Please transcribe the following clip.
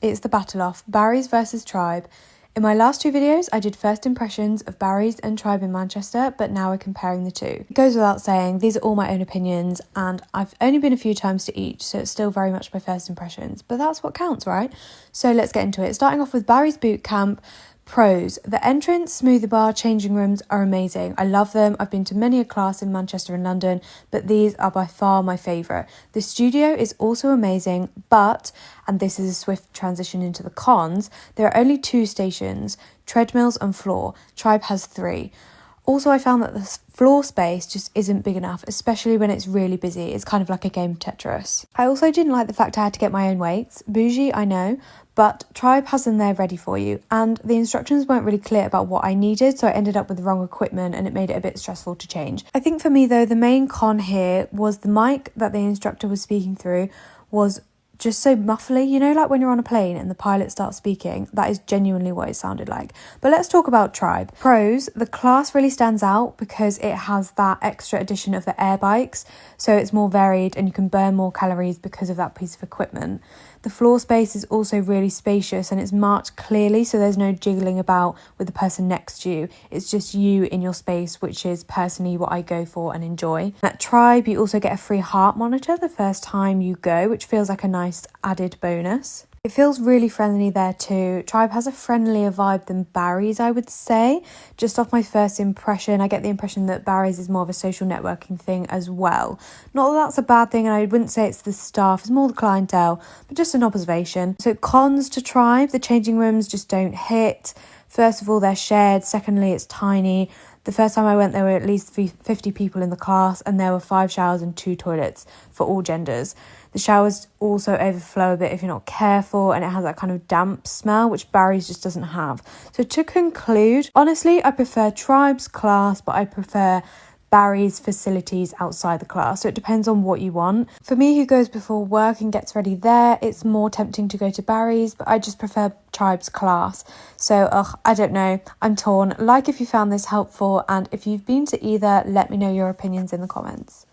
It's the battle off, Barry's versus Trib. In my last two videos, I did first impressions of Barry's and Trib in Manchester, but now we're comparing the two. It goes without saying, these are all my own opinions, and I've only been a few times to each, so it's still very much my first impressions, but that's what counts, right? So let's get into it. Starting off with Barry's Bootcamp. Pros: the entrance, smoothie bar, changing rooms are amazing. I love them. I've been to many a class in Manchester and London, but these are by far my favourite. The studio is also amazing, but, and this is a swift transition into the cons, there are only 2 stations, treadmills and floor. Trib has 3. Also, I found that the floor space just isn't big enough, especially when it's really busy. It's kind of like a game of Tetris. I also didn't like the fact I had to get my own weights. Bougie, I know, but Trib has them there ready for you. And the instructions weren't really clear about what I needed, so I ended up with the wrong equipment and it made it a bit stressful to change. I think for me though, the main con here was the mic that the instructor was speaking through was just so muffly, you know, like when you're on a plane and the pilot starts speaking. That is genuinely what it sounded like. But let's talk about Trib. Pros: the class really stands out because it has that extra addition of the air bikes, so it's more varied and you can burn more calories because of that piece of equipment. The floor space is also really spacious and it's marked clearly, so there's no jiggling about with the person next to you. It's just you in your space, which is personally what I go for and enjoy. At Trib, you also get a free heart monitor the first time you go, which feels like a nice added bonus. It feels really friendly there too. Trib has a friendlier vibe than Barry's, I would say. Just off my first impression, I get the impression that Barry's is more of a social networking thing as well. Not that that's a bad thing, and I wouldn't say it's the staff, it's more the clientele, but just an observation. So cons to Trib: the changing rooms just don't hit. First of all, they're shared. Secondly, it's tiny. The first time I went, there were at least 50 people in the class, and there were 5 showers and 2 toilets for all genders. The showers also overflow a bit if you're not careful, and it has that kind of damp smell, which Barry's just doesn't have. So to conclude, honestly, I prefer Trib's class, but I prefer Barry's facilities outside the class. So it depends on what you want. For me, who goes before work and gets ready there, it's more tempting to go to Barry's, but I just prefer Trib's class. So, I don't know. I'm torn. Like if you found this helpful, and if you've been to either, let me know your opinions in the comments.